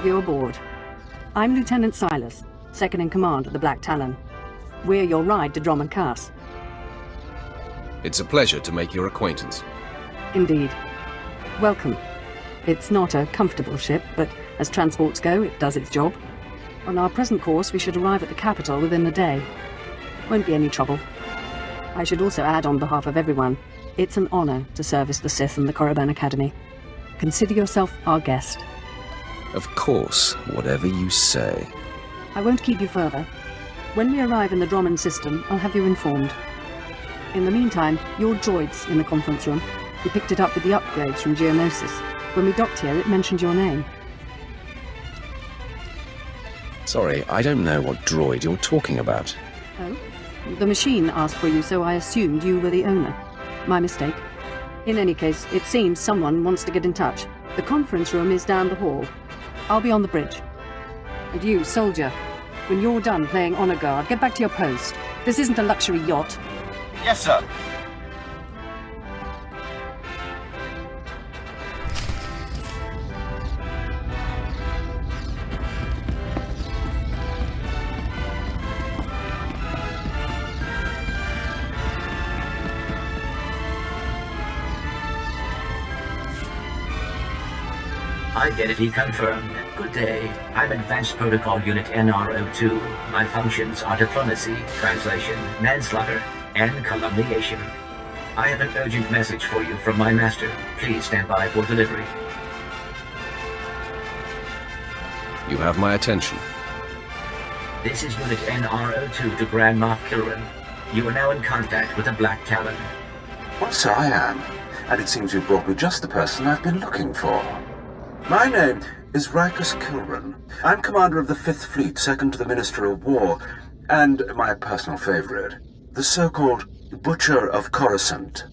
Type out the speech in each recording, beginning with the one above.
You're aboard. I'm Lieutenant Silas, second in command of the Black Talon. We're your ride to Drummond Cass. It's a pleasure to make your acquaintance. Indeed. Welcome. It's not a comfortable ship, but as transports go, it does its job. On our present course, we should arrive at the capital within the day. Won't be any trouble. I should also add on behalf of everyone, it's an honor to service the Sith and the Korriban Academy. Consider yourself our guest. Of course, whatever you say. I won't keep you further. When we arrive in the Drummond system, I'll have you informed. In the meantime, your droid's in the conference room. We picked it up with the upgrades from Geonosis. When we docked here, it mentioned your name. Sorry, I don't know what droid you're talking about. Oh? The machine asked for you, so I assumed you were the owner. My mistake. In any case, it seems someone wants to get in touch. The conference room is down the hall. I'll be on the bridge. And you, soldier, when you're done playing honor guard, get back to your post. This isn't a luxury yacht. Yes, sir. Identity confirmed. Good day. I'm Advanced Protocol Unit NRO2. My functions are diplomacy, translation, manslaughter, and calumniation. I have an urgent message for you from my master. Please stand by for delivery. You have my attention. This is Unit NRO2 to Grand Moff Kilran. You are now in contact with the Black Talon. Well, so I am. And it seems you've brought me just the person I've been looking for. My name is Rikus Kilran. I'm commander of the 5th Fleet, second to the Minister of War, and my personal favorite, the so-called Butcher of Coruscant.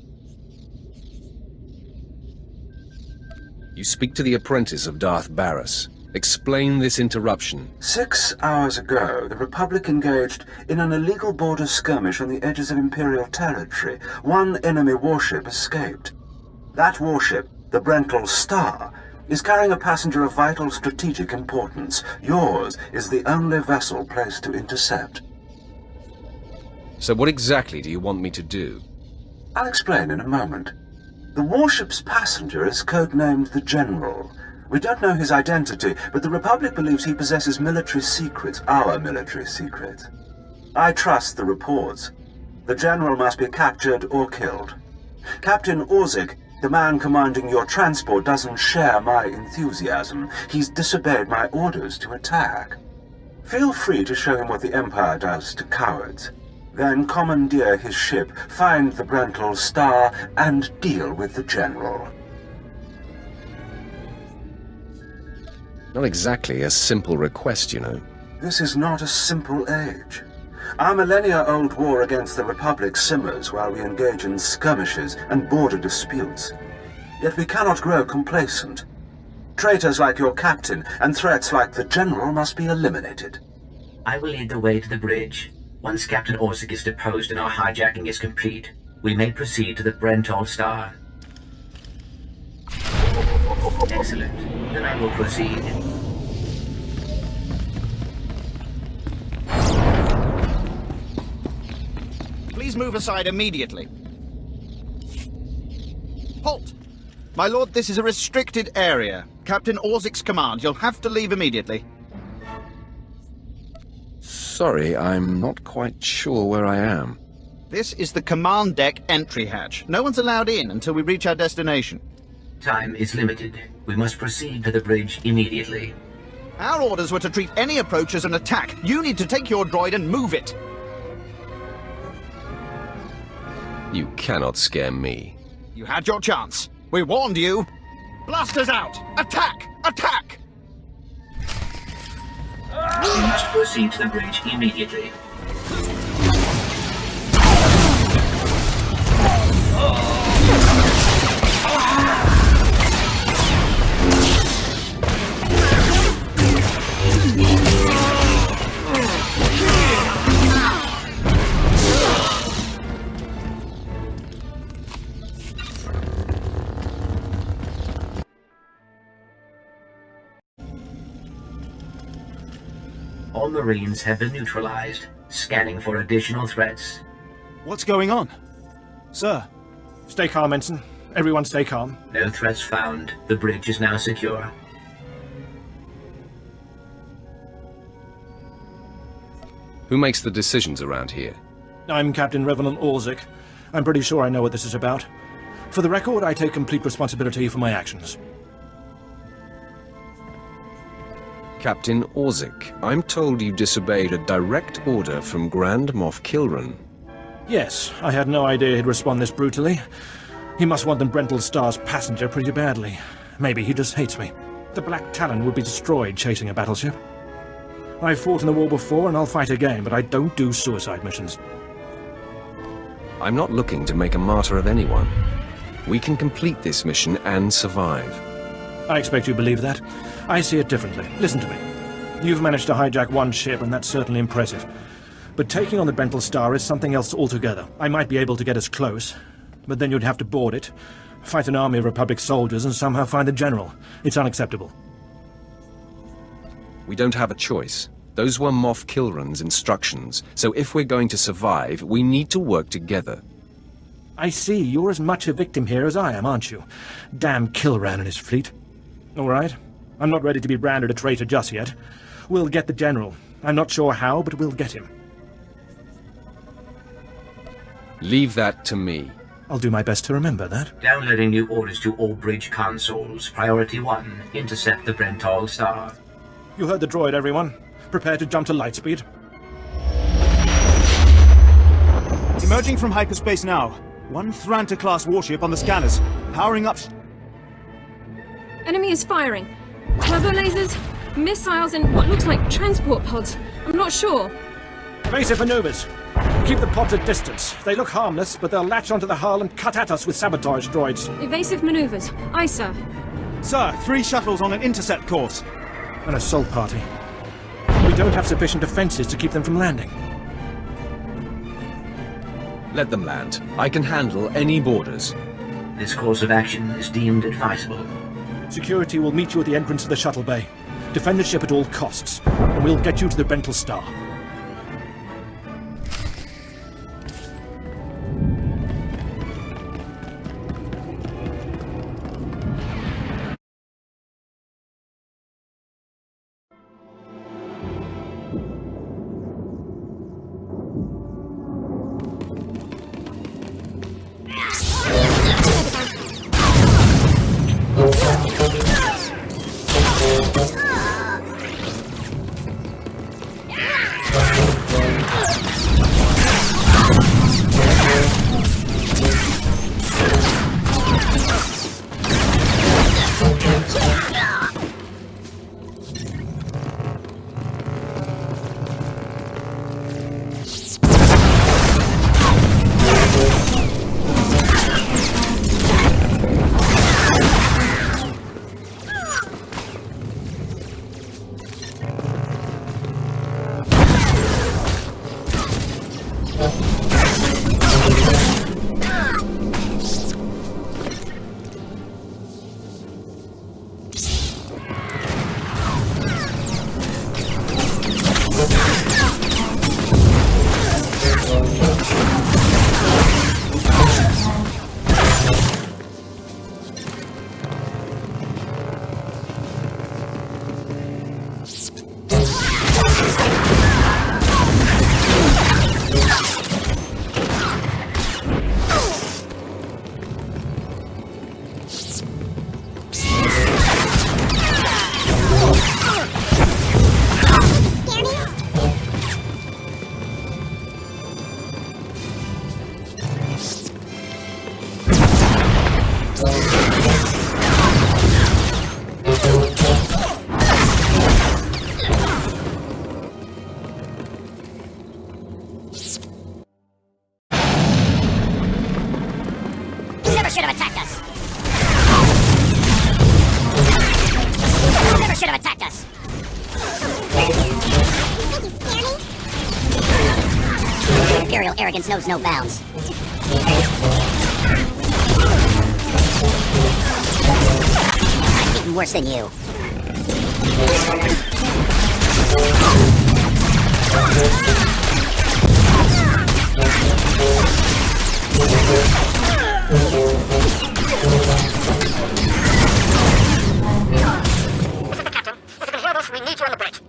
You speak to the apprentice of Darth Barris. Explain this interruption. 6 hours ago, the Republic engaged in an illegal border skirmish on the edges of Imperial territory. One enemy warship escaped. That warship, the Brental Star, is carrying a passenger of vital strategic importance. Yours is the only vessel placed to intercept. So what exactly do you want me to do? I'll explain in a moment. The warship's passenger is codenamed the General. We don't know his identity, but the Republic believes he possesses military secrets, our military secrets. I trust the reports. The General must be captured or killed. Captain Orzik, the man commanding your transport, doesn't share my enthusiasm. He's disobeyed my orders to attack. Feel free to show him what the Empire does to cowards. Then commandeer his ship, find the Brental Star, and deal with the General. Not exactly a simple request, you know. This is not a simple age. Our millennia-old war against the Republic simmers while we engage in skirmishes and border disputes. Yet we cannot grow complacent. Traitors like your captain and threats like the General must be eliminated. I will lead the way to the bridge. Once Captain Orzik is deposed and our hijacking is complete, we may proceed to the Brental Star. Excellent. Then I will proceed. Please move aside immediately. Halt! My lord, this is a restricted area. Captain Orzik's command. You'll have to leave immediately. Sorry, I'm not quite sure where I am. This is the command deck entry hatch. No one's allowed in until we reach our destination. Time is limited. We must proceed to the bridge immediately. Our orders were to treat any approach as an attack. You need to take your droid and move it. You cannot scare me. You had your chance. We warned you. Blasters out! Attack! Attack! We must proceed to the bridge immediately. All Marines have been neutralized. Scanning for additional threats. What's going on? Sir? Stay calm, Ensign. Everyone stay calm. No threats found. The bridge is now secure. Who makes the decisions around here? I'm Captain Revenant Orzik. I'm pretty sure I know what this is about. For the record, I take complete responsibility for my actions. Captain Orzik, I'm told you disobeyed a direct order from Grand Moff Kilran. Yes, I had no idea he'd respond this brutally. He must want the Brental Star's passenger pretty badly. Maybe he just hates me. The Black Talon would be destroyed chasing a battleship. I've fought in the war before and I'll fight again, but I don't do suicide missions. I'm not looking to make a martyr of anyone. We can complete this mission and survive. I expect you believe that. I see it differently. Listen to me. You've managed to hijack one ship, and that's certainly impressive. But taking on the Brental Star is something else altogether. I might be able to get us close, but then you'd have to board it, fight an army of Republic soldiers, and somehow find the General. It's unacceptable. We don't have a choice. Those were Moff Kilran's instructions, so if we're going to survive, we need to work together. I see. You're as much a victim here as I am, aren't you? Damn Kilran and his fleet. All right. I'm not ready to be branded a traitor just yet. We'll get the General. I'm not sure how, but we'll get him. Leave that to me. I'll do my best to remember that. Downloading new orders to all bridge consoles. Priority 1. Intercept the Brental Star. You heard the droid, everyone. Prepare to jump to lightspeed. Emerging from hyperspace now. One Thranta-class warship on the scanners. Powering up... Enemy is firing. Turbo lasers, missiles, and what looks like transport pods. I'm not sure. Evasive maneuvers. Keep the pods at distance. They look harmless, but they'll latch onto the hull and cut at us with sabotage droids. Evasive maneuvers. Aye, sir. Sir, 3 shuttles on an intercept course. An assault party. We don't have sufficient defenses to keep them from landing. Let them land. I can handle any borders. This course of action is deemed advisable. Security will meet you at the entrance of the shuttle bay. Defend the ship at all costs, and we'll get you to the Brental Star. Should have attacked us. Never should have attacked us. Imperial arrogance knows no bounds. I'm even worse than you. We need you on the bridge.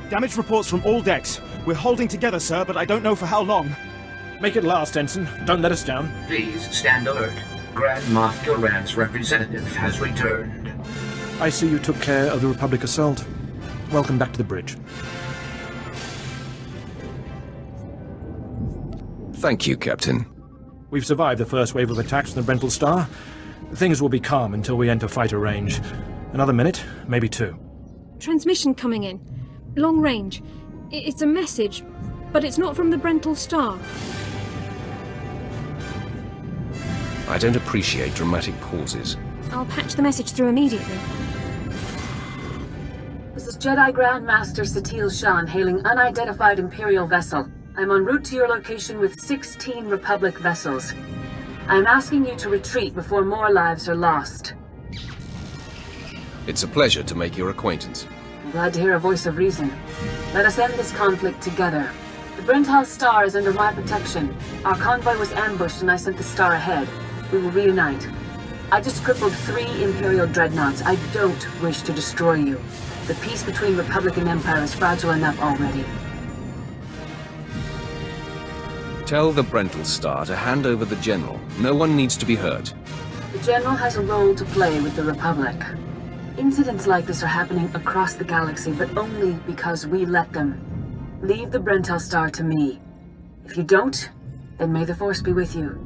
Damage reports from all decks. We're holding together, sir, but I don't know for how long. Make it last, Ensign. Don't let us down. Please stand alert. Grand Moff Gilran's representative has returned. I see you took care of the Republic assault. Welcome back to the bridge. Thank you, Captain. We've survived the first wave of attacks from the Brental Star. Things will be calm until we enter fighter range. Another minute, maybe two. Transmission coming in. Long range. It's a message, but it's not from the Brental Star. I don't appreciate dramatic pauses. I'll patch the message through immediately. This is Jedi Grand Master Satil Shan hailing unidentified Imperial vessel. I'm en route to your location with 16 Republic vessels. I'm asking you to retreat before more lives are lost. It's a pleasure to make your acquaintance. I'm glad to hear a voice of reason. Let us end this conflict together. The Brental Star is under my protection. Our convoy was ambushed and I sent the Star ahead. We will reunite. I just crippled 3 Imperial dreadnoughts. I don't wish to destroy you. The peace between Republic and Empire is fragile enough already. Tell the Brental Star to hand over the General. No one needs to be hurt. The General has a role to play with the Republic. Incidents like this are happening across the galaxy, but only because we let them. Leave the Brental Star to me. If you don't, then may the Force be with you.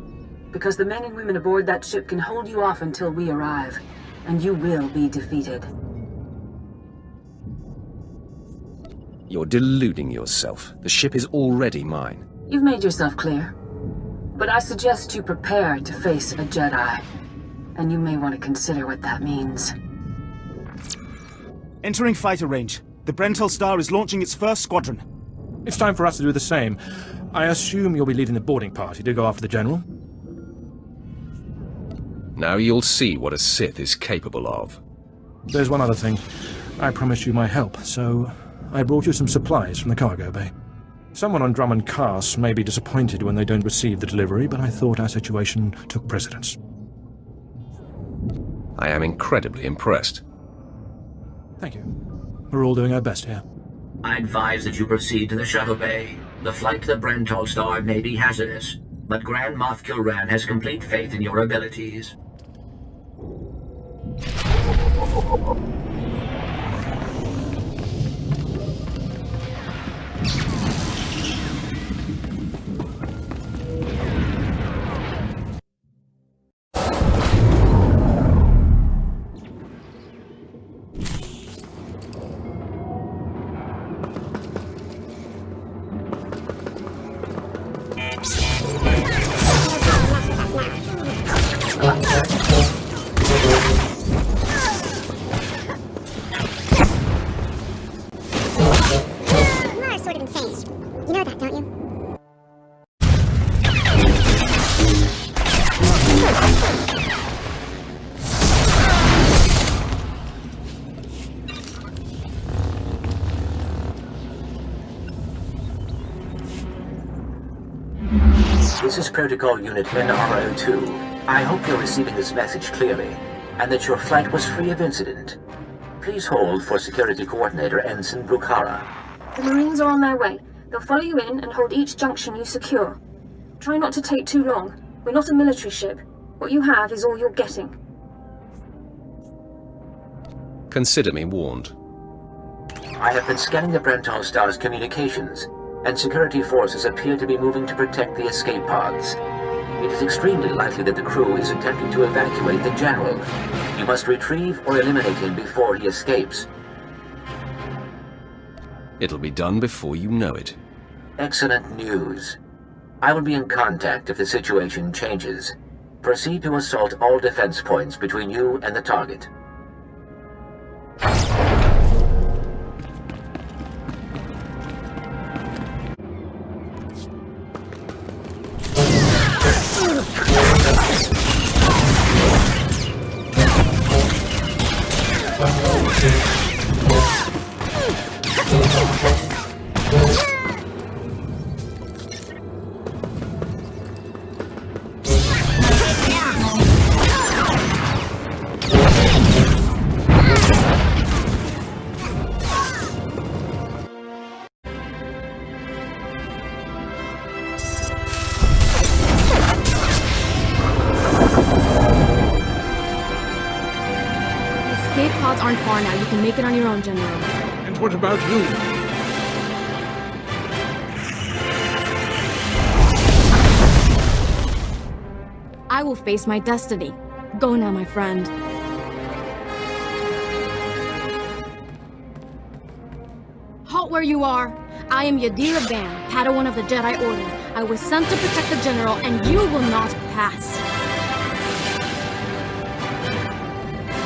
Because the men and women aboard that ship can hold you off until we arrive, and you will be defeated. You're deluding yourself. The ship is already mine. You've made yourself clear. But I suggest you prepare to face a Jedi. And you may want to consider what that means. Entering fighter range. The Brental Star is launching its first squadron. It's time for us to do the same. I assume you'll be leading the boarding party to go after the General? Now you'll see what a Sith is capable of. There's one other thing. I promised you my help, so I brought you some supplies from the cargo bay. Someone on Drummond Cass may be disappointed when they don't receive the delivery, but I thought our situation took precedence. I am incredibly impressed. Thank you. We're all doing our best here. I advise that you proceed to the shuttle bay. The flight to the Brental Star may be hazardous, but Grand Moff Gilran has complete faith in your abilities. You are sort of insane. You know that, don't you? This is Protocol Unit NRO2. I hope you're receiving this message clearly, and that your flight was free of incident. Please hold for Security Coordinator Ensign Bukhara. The Marines are on their way. They'll follow you in and hold each junction you secure. Try not to take too long. We're not a military ship. What you have is all you're getting. Consider me warned. I have been scanning the Brental Star's communications, and security forces appear to be moving to protect the escape pods. It is extremely likely that the crew is attempting to evacuate the General. You must retrieve or eliminate him before he escapes. It'll be done before you know it. Excellent news. I will be in contact if the situation changes. Proceed to assault all defense points between you and the target. escape pods aren't far now. You can make it on your own, General. And what about you? I will face my destiny. Go now, my friend. Halt where you are. I am Yadira Ban, Padawan of the Jedi Order. I was sent to protect the General, and you will not pass.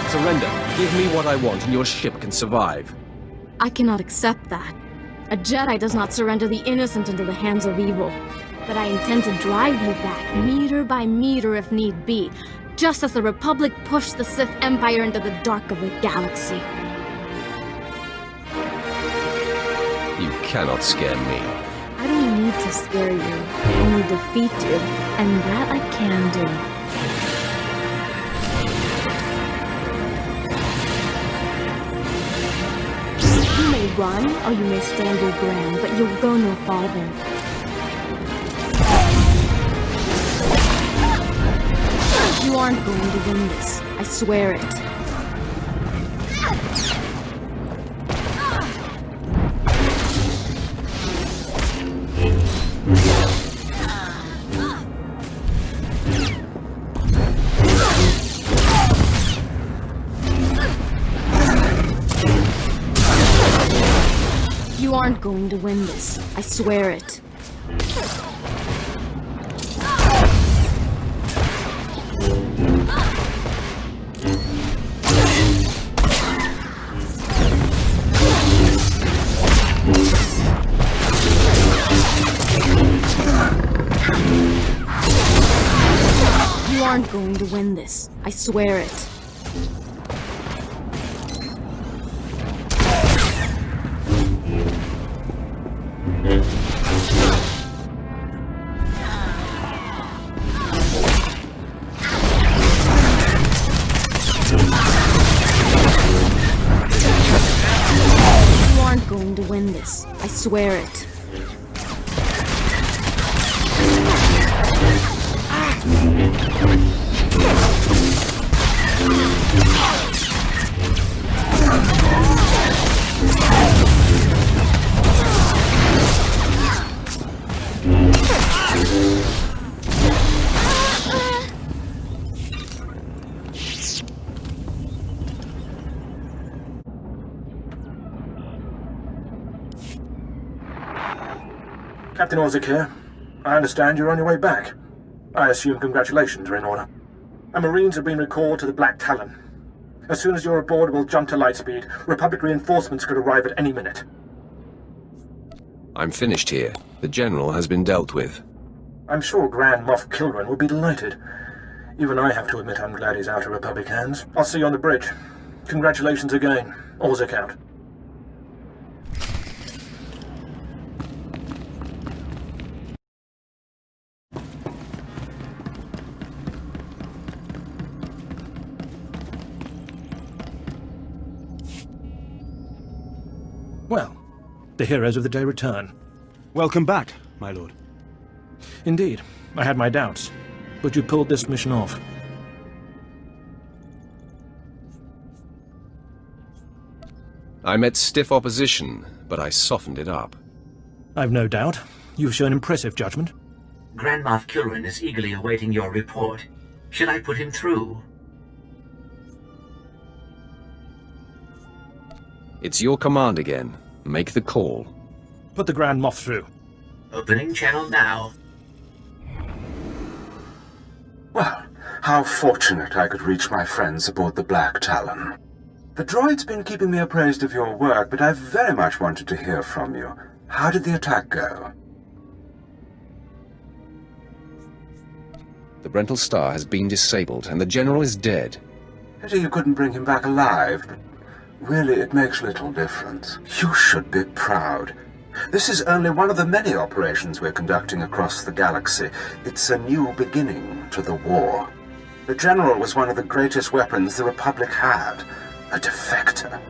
Surrender. Give me what I want and your ship can survive. I cannot accept that. A Jedi does not surrender the innocent into the hands of evil. But I intend to drive you back, meter by meter if need be, just as the Republic pushed the Sith Empire into the dark of the galaxy. You cannot scare me. I don't need to scare you, only defeat you, and that I can do. You may run, or you may stand your ground, but you'll go no farther. You aren't going to win this. I swear it. You aren't going to win this. I swear it. You aren't going to win this. I swear it. You aren't going to win this. I swear it. Captain Orzik here. I understand you're on your way back. I assume congratulations are in order. Our Marines have been recalled to the Black Talon. As soon as you're aboard, we'll jump to lightspeed. Republic reinforcements could arrive at any minute. I'm finished here. The General has been dealt with. I'm sure Grand Moff Kilran will be delighted. Even I have to admit I'm glad he's out of Republic hands. I'll see you on the bridge. Congratulations again. Orzik out. Well, the heroes of the day return. Welcome back, my lord. Indeed, I had my doubts, but you pulled this mission off. I met stiff opposition, but I softened it up. I've no doubt. You've shown impressive judgment. Grand Moff Kilran is eagerly awaiting your report. Should I put him through? It's your command again. Make the call. Put the Grand Moff through. Opening channel now. Well, how fortunate I could reach my friends aboard the Black Talon. The droid's been keeping me appraised of your work, but I've very much wanted to hear from you. How did the attack go? The Brental Star has been disabled, and the General is dead. Pity you couldn't bring him back alive, but really it makes little difference. You should be proud. This is only one of the many operations we're conducting across the galaxy. It's a new beginning to the war. The General was one of the greatest weapons the Republic had, a defector,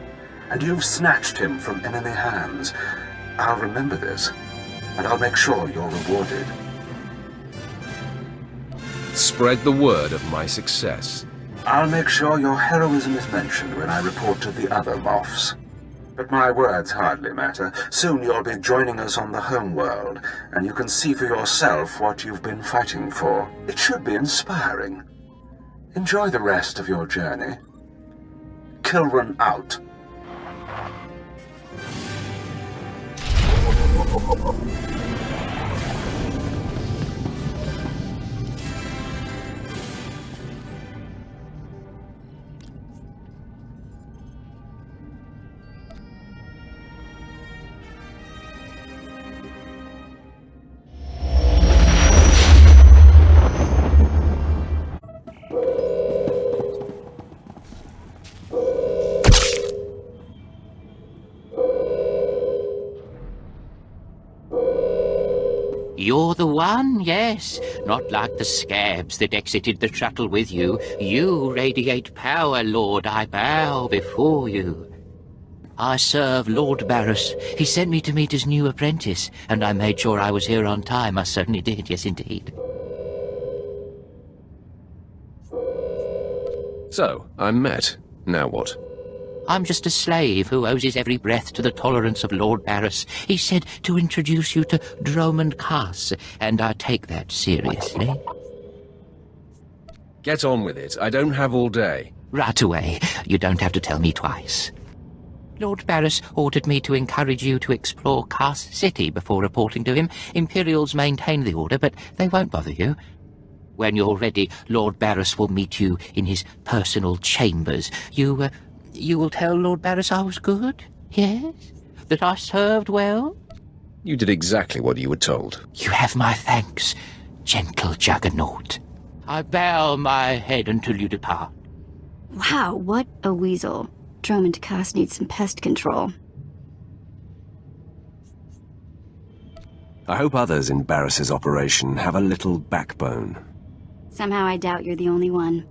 and you've snatched him from enemy hands. I'll remember this, and I'll make sure you're rewarded. Spread the word of my success. I'll make sure your heroism is mentioned when I report to the other Moffs. But my words hardly matter. Soon you'll be joining us on the home world, and you can see for yourself what you've been fighting for. It should be inspiring. Enjoy the rest of your journey. Kilran out. You're the one, yes. Not like the scabs that exited the shuttle with you. You radiate power, Lord. I bow before you. I serve Lord Barris. He sent me to meet his new apprentice, and I made sure I was here on time. I certainly did, yes indeed. So, I'm met. Now what? I'm just a slave who owes his every breath to the tolerance of Lord Barris. He said to introduce you to Drome and Cass, and I take that seriously. Get on with it. I don't have all day. Right away. You don't have to tell me twice. Lord Barris ordered me to encourage you to explore Cass City before reporting to him. Imperials maintain the order, but they won't bother you. When you're ready, Lord Barris will meet you in his personal chambers. You will tell Lord Barris I was good? Yes? That I served well? You did exactly what you were told. You have my thanks, gentle Juggernaut. I bow my head until you depart. Wow, what a weasel. Drome and Cass need some pest control. I hope others in Barris's operation have a little backbone. Somehow I doubt you're the only one.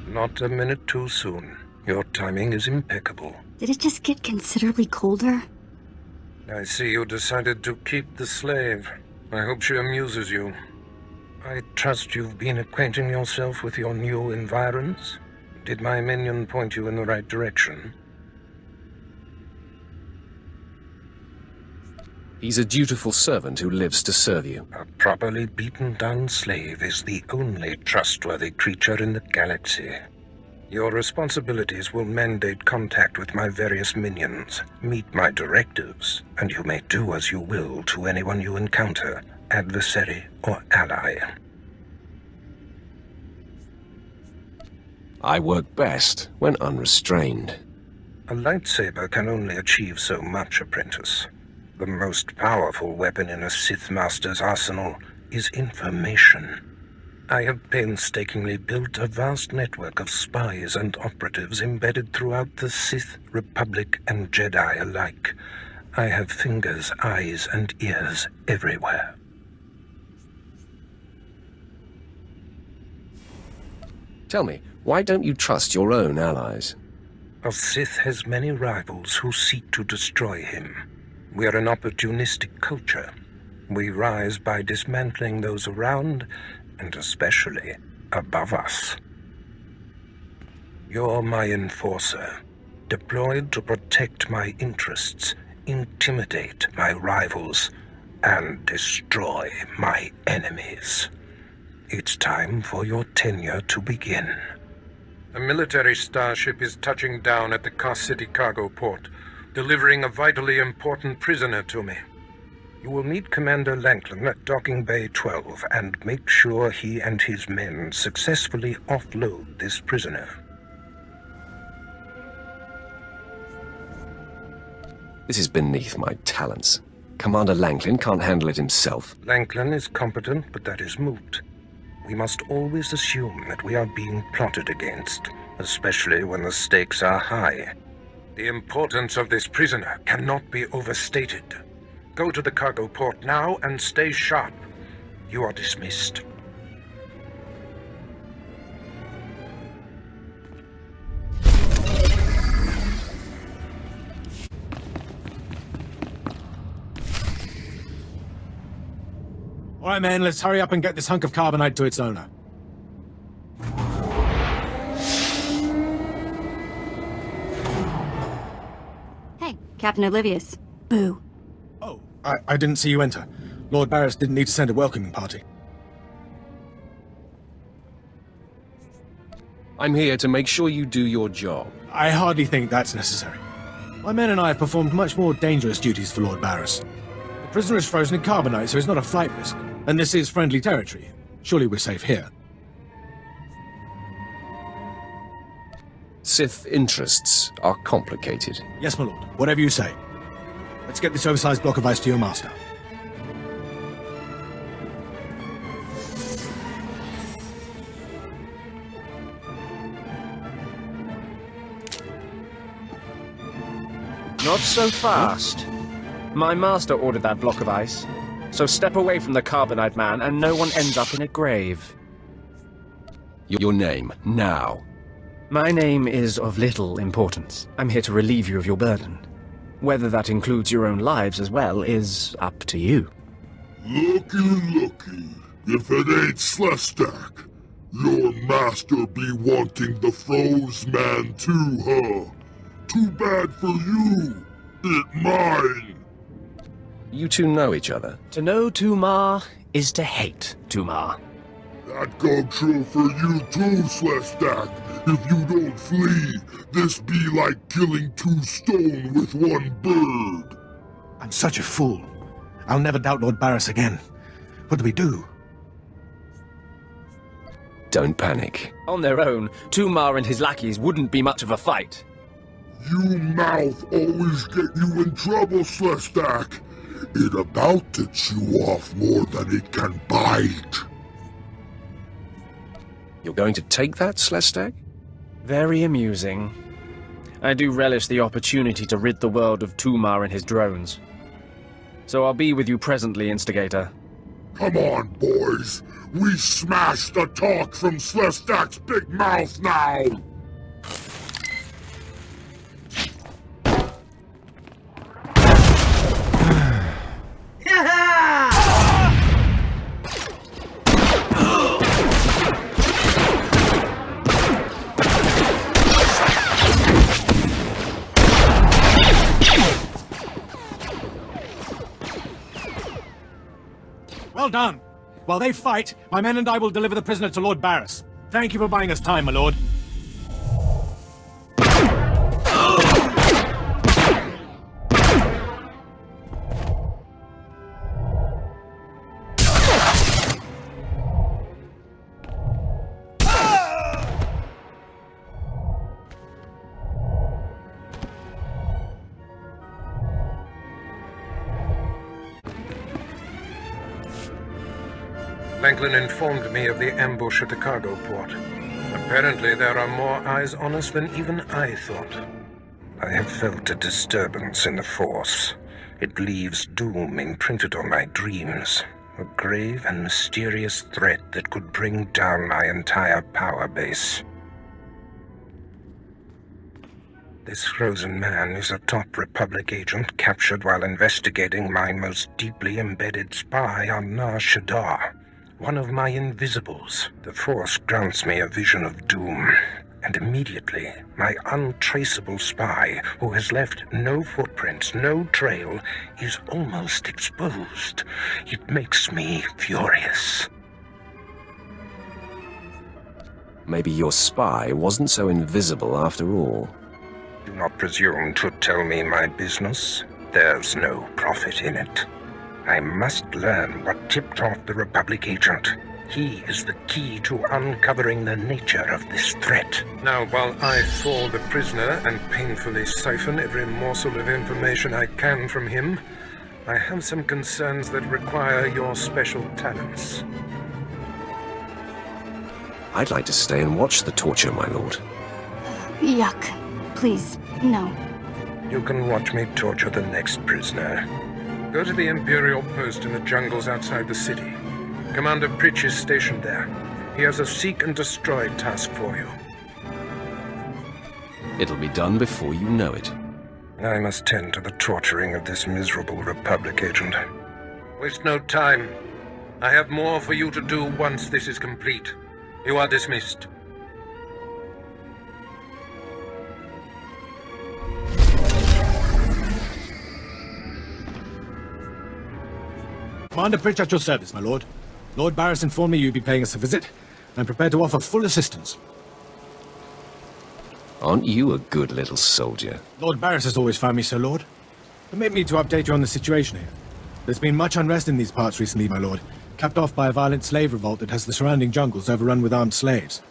Not a minute too soon. Your timing is impeccable. Did it just get considerably colder? I see you decided to keep the slave. I hope she amuses you. I trust you've been acquainting yourself with your new environs. Did my minion point you in the right direction? He's a dutiful servant who lives to serve you. A properly beaten-down slave is the only trustworthy creature in the galaxy. Your responsibilities will mandate contact with my various minions, meet my directives, and you may do as you will to anyone you encounter, adversary or ally. I work best when unrestrained. A lightsaber can only achieve so much, apprentice. The most powerful weapon in a Sith Master's arsenal is information. I have painstakingly built a vast network of spies and operatives embedded throughout the Sith, Republic, and Jedi alike. I have fingers, eyes, and ears everywhere. Tell me, why don't you trust your own allies? A Sith has many rivals who seek to destroy him. We are an opportunistic culture. We rise by dismantling those around, and especially above us. You're my enforcer, deployed to protect my interests, intimidate my rivals, and destroy my enemies. It's time for your tenure to begin. A military starship is touching down at the Cass City cargo port, delivering a vitally important prisoner to me. You will meet Commander Lanklin at Docking Bay 12 and make sure he and his men successfully offload this prisoner. This is beneath my talents. Commander Lanklin can't handle it himself. Lanklin is competent, but that is moot. We must always assume that we are being plotted against, especially when the stakes are high. The importance of this prisoner cannot be overstated. Go to the cargo port now and stay sharp. You are dismissed. Alright, men, let's hurry up and get this hunk of carbonite to its owner. Hey, Captain Oblivious. Boo. Oh, I didn't see you enter. Lord Barris didn't need to send a welcoming party. I'm here to make sure you do your job. I hardly think that's necessary. My men and I have performed much more dangerous duties for Lord Barris. The prisoner is frozen in carbonite, so he's not a flight risk. And this is friendly territory. Surely we're safe here. Sith interests are complicated. Yes, my lord. Whatever you say. Let's get this oversized block of ice to your master. Not so fast. My master ordered that block of ice, so step away from the carbonite man and no one ends up in a grave. Your name, now. My name is of little importance. I'm here to relieve you of your burden. Whether that includes your own lives as well is up to you. Looky. If it ain't Slestak, your master be wanting the froze man too, huh? Too bad for you. It mine. You two know each other? To know Tumar is to hate Tumar. That go true for you too, Slestak. If you don't flee, this be like killing 2 stone with 1 bird. I'm such a fool. I'll never doubt Lord Barris again. What do we do? Don't panic. On their own, Tumar and his lackeys wouldn't be much of a fight. You mouth always get you in trouble, Slestak. It about to chew off more than it can bite. You're going to take that, Slestak? Very amusing. I do relish the opportunity to rid the world of Tumar and his drones. So I'll be with you presently, Instigator. Come on, boys. We smash the talk from Slestak's big mouth now! Well done. While they fight, my men and I will deliver the prisoner to Lord Barris. Thank you for buying us time, my lord. Franklin informed me of the ambush at the cargo port. Apparently there are more eyes on us than even I thought. I have felt a disturbance in the Force. It leaves doom imprinted on my dreams. A grave and mysterious threat that could bring down my entire power base. This frozen man is a top Republic agent captured while investigating my most deeply embedded spy on Nar Shaddaa. One of my invisibles. The Force grants me a vision of doom. And immediately, my untraceable spy, who has left no footprints, no trail, is almost exposed. It makes me furious. Maybe your spy wasn't so invisible after all. Do not presume to tell me my business. There's no profit in it. I must learn what tipped off the Republic agent. He is the key to uncovering the nature of this threat. Now, while I thaw the prisoner and painfully siphon every morsel of information I can from him, I have some concerns that require your special talents. I'd like to stay and watch the torture, my lord. Yuck. Please, no. You can watch me torture the next prisoner. Go to the Imperial post in the jungles outside the city. Commander Pritch is stationed there. He has a seek and destroy task for you. It'll be done before you know it. I must tend to the torturing of this miserable Republic agent. Waste no time. I have more for you to do once this is complete. You are dismissed. Commander Pritch at your service, my lord. Lord Barris informed me you'd be paying us a visit. I'm prepared to offer full assistance. Aren't you a good little soldier? Lord Barris has always found me so, Lord. Permit me to update you on the situation here. There's been much unrest in these parts recently, my lord, capped off by a violent slave revolt that has the surrounding jungles overrun with armed slaves.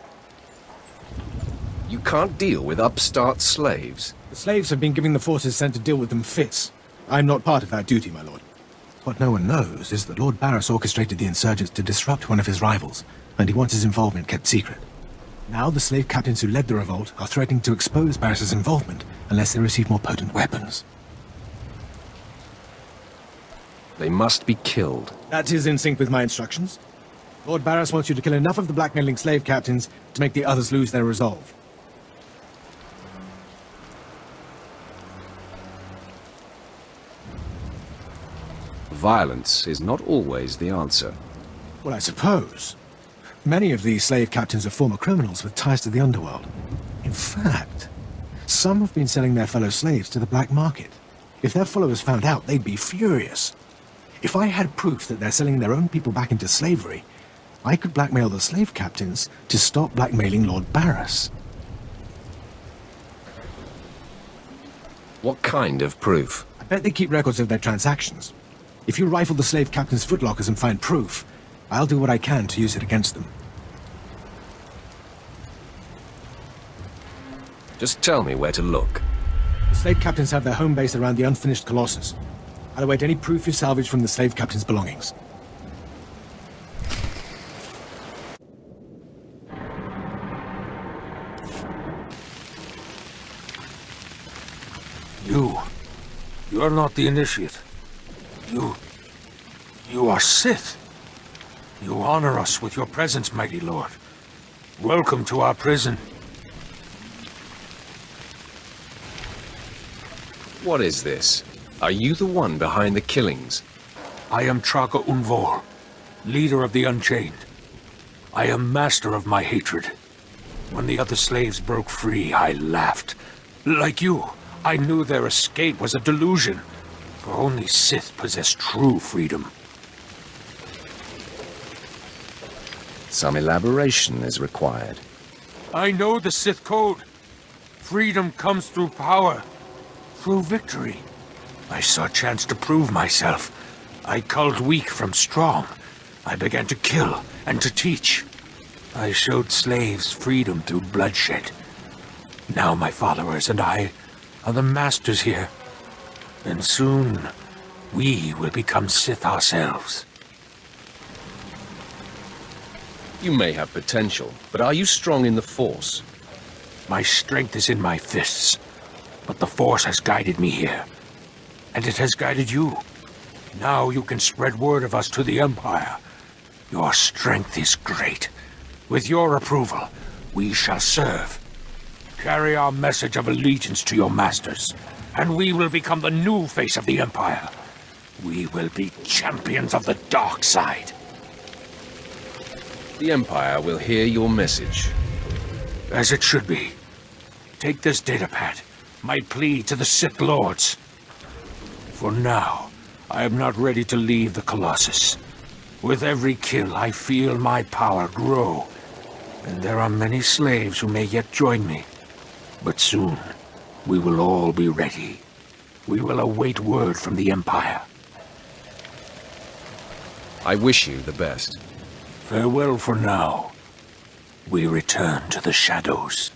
You can't deal with upstart slaves. The slaves have been giving the forces sent to deal with them fits. I'm not part of that duty, my lord. What no one knows is that Lord Barris orchestrated the insurgents to disrupt one of his rivals, and he wants his involvement kept secret. Now the slave captains who led the revolt are threatening to expose Barris's involvement unless they receive more potent weapons. They must be killed. That is in sync with my instructions. Lord Barris wants you to kill enough of the blackmailing slave captains to make the others lose their resolve. Violence is not always the answer. Well, I suppose. Many of these slave captains are former criminals with ties to the underworld. In fact, some have been selling their fellow slaves to the black market. If their followers found out, they'd be furious. If I had proof that they're selling their own people back into slavery, I could blackmail the slave captains to stop blackmailing Lord Barris. What kind of proof? I bet they keep records of their transactions. If you rifle the slave captains' footlockers and find proof, I'll do what I can to use it against them. Just tell me where to look. The slave captains have their home base around the unfinished Colossus. I'll await any proof you salvage from the slave captains' belongings. You're not the initiate. You are Sith. You honor us with your presence, mighty lord. Welcome to our prison. What is this? Are you the one behind the killings? I am Traka Unvor, leader of the Unchained. I am master of my hatred. When the other slaves broke free, I laughed. Like you, I knew their escape was a delusion, for only Sith possess true freedom. Some elaboration is required. I know the Sith code. Freedom comes through power, through victory. I saw a chance to prove myself. I culled weak from strong. I began to kill and to teach. I showed slaves freedom through bloodshed. Now my followers and I are the masters here. And soon, we will become Sith ourselves. You may have potential, but are you strong in the Force? My strength is in my fists, but the Force has guided me here. And it has guided you. Now you can spread word of us to the Empire. Your strength is great. With your approval, we shall serve. Carry our message of allegiance to your masters, and we will become the new face of the Empire. We will be champions of the dark side. The Empire will hear your message. As it should be. Take this datapad, my plea to the Sith Lords. For now, I am not ready to leave the Colossus. With every kill, I feel my power grow. And there are many slaves who may yet join me. But soon, we will all be ready. We will await word from the Empire. I wish you the best. Farewell for now. We return to the shadows.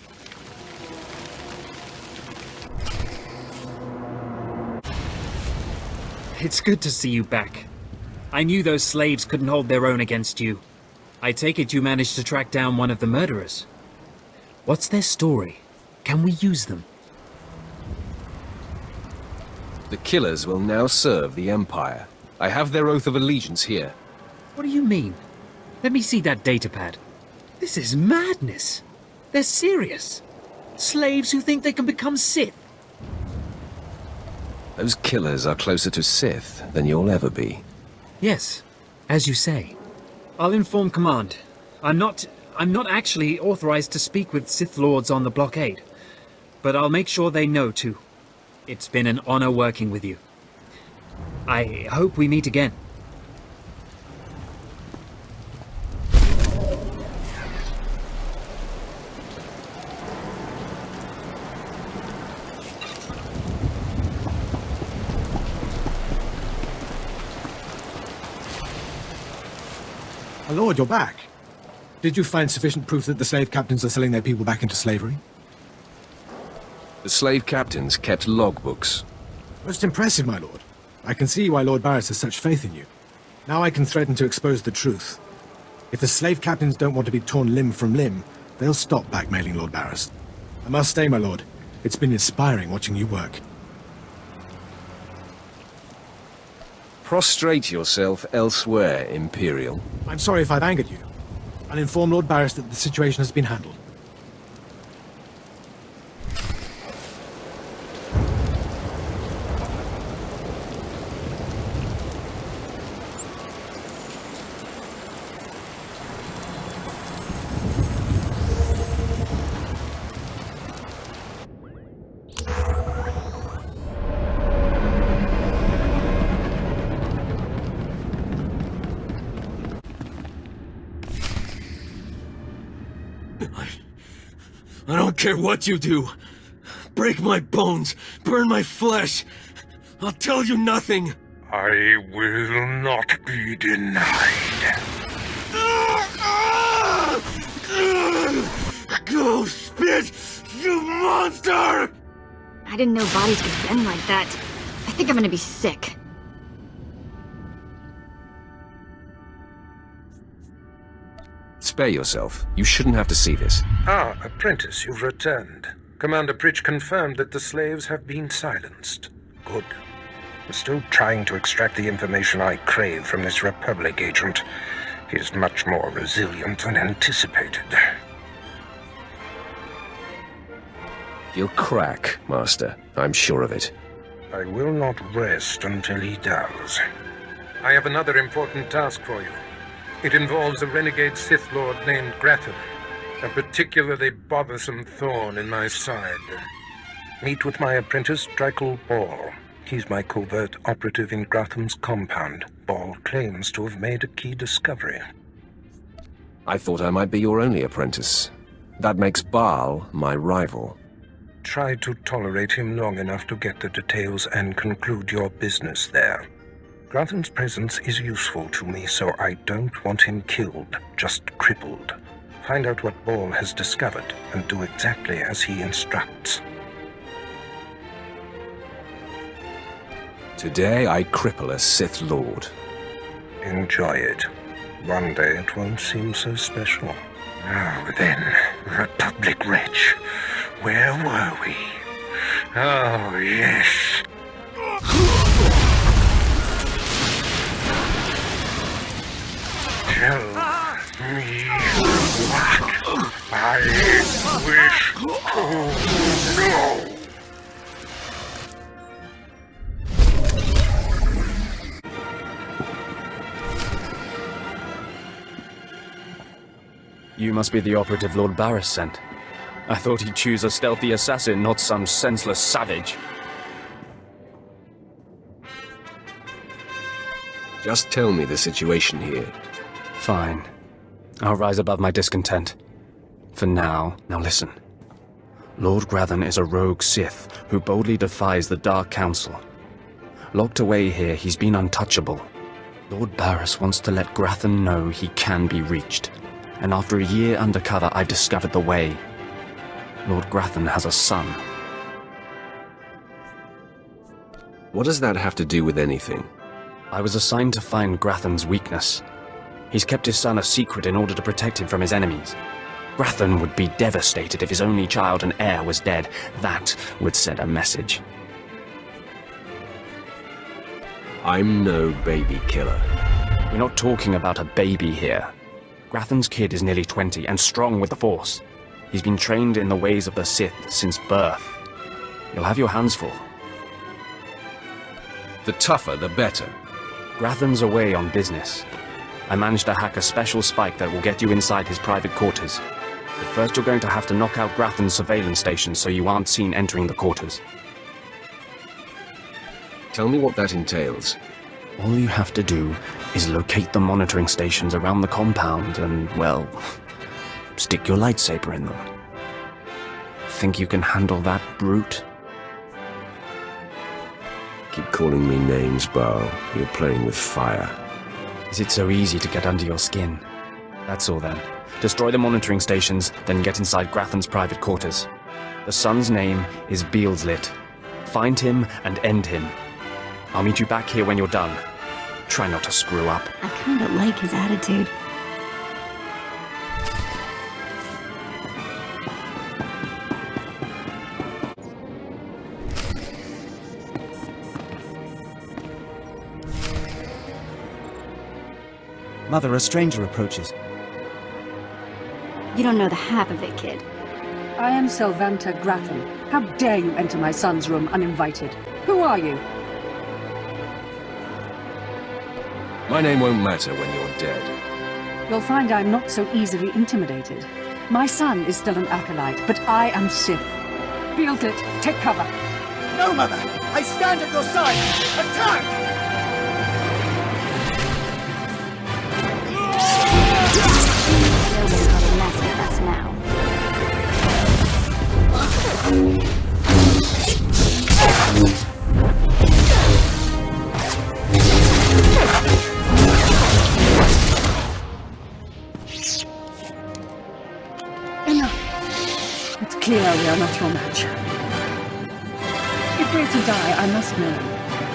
It's good to see you back. I knew those slaves couldn't hold their own against you. I take it you managed to track down one of the murderers. What's their story? Can we use them? The killers will now serve the Empire. I have their oath of allegiance here. What do you mean? Let me see that datapad. This is madness. They're serious. Slaves who think they can become Sith. Those killers are closer to Sith than you'll ever be. Yes, as you say. I'll inform Command. I'm not actually authorized to speak with Sith Lords on the blockade, but I'll make sure they know too. It's been an honor working with you. I hope we meet again. My lord, you're back. Did you find sufficient proof that the slave captains are selling their people back into slavery? The slave captains kept logbooks. Most impressive, my lord. I can see why Lord Barris has such faith in you. Now I can threaten to expose the truth. If the slave captains don't want to be torn limb from limb, they'll stop blackmailing Lord Barris. I must stay, my lord. It's been inspiring watching you work. Prostrate yourself elsewhere, Imperial. I'm sorry if I've angered you. I'll inform Lord Barris that the situation has been handled. I don't care what you do. Break my bones, burn my flesh. I'll tell you nothing. I will not be denied. Go spit, you monster! I didn't know bodies could bend like that. I think I'm gonna be sick. Spare yourself. You shouldn't have to see this. Ah, apprentice, you've returned. Commander Pritch confirmed that the slaves have been silenced. Good. I'm still trying to extract the information I crave from this Republic agent. He's much more resilient than anticipated. He'll crack, Master. I'm sure of it. I will not rest until he does. I have another important task for you. It involves a renegade Sith Lord named Grathan, a particularly bothersome thorn in my side. Meet with my apprentice, Drykel Ball. He's my covert operative in Gratham's compound. Ball claims to have made a key discovery. I thought I might be your only apprentice. That makes Baal my rival. Try to tolerate him long enough to get the details and conclude your business there. Grathan's presence is useful to me, so I don't want him killed, just crippled. Find out what Ball has discovered, and do exactly as he instructs. Today I cripple a Sith Lord. Enjoy it. One day it won't seem so special. Now then, Republic Wretch, where were we? Oh, yes. Tell me what I wish to know. You must be the operative Lord Barris sent. I thought he'd choose a stealthy assassin, not some senseless savage. Just tell me the situation here. Fine. I'll rise above my discontent. For now, listen. Lord Grathan is a rogue Sith who boldly defies the Dark Council. Locked away here, he's been untouchable. Lord Barris wants to let Grathan know he can be reached. And after a year undercover, I've discovered the way. Lord Grathan has a son. What does that have to do with anything? I was assigned to find Grathan's weakness. He's kept his son a secret in order to protect him from his enemies. Grathan would be devastated if his only child and heir was dead. That would send a message. I'm no baby killer. We're not talking about a baby here. Grathan's kid is nearly 20 and strong with the Force. He's been trained in the ways of the Sith since birth. You'll have your hands full. The tougher, the better. Grathan's away on business. I managed to hack a special spike that will get you inside his private quarters. But first you're going to have to knock out Grathan's surveillance station so you aren't seen entering the quarters. Tell me what that entails. All you have to do is locate the monitoring stations around the compound and, well, stick your lightsaber in them. Think you can handle that, brute? Keep calling me names, Barl. You're playing with fire. Is it so easy to get under your skin? That's all then. Destroy the monitoring stations, then get inside Grathan's private quarters. The son's name is Beelslit. Find him and end him. I'll meet you back here when you're done. Try not to screw up. I kinda like his attitude. Mother, a stranger approaches. You don't know the half of it, kid. I am Sylvanta Grathan. How dare you enter my son's room uninvited? Who are you? My name won't matter when you're dead. You'll find I'm not so easily intimidated. My son is still an acolyte, but I am Sith. Beelslit, take cover. No, Mother! I stand at your side! Attack! Nobody's gonna mess with us now. Enough. It's clear we are not your match. If we're to die, I must know.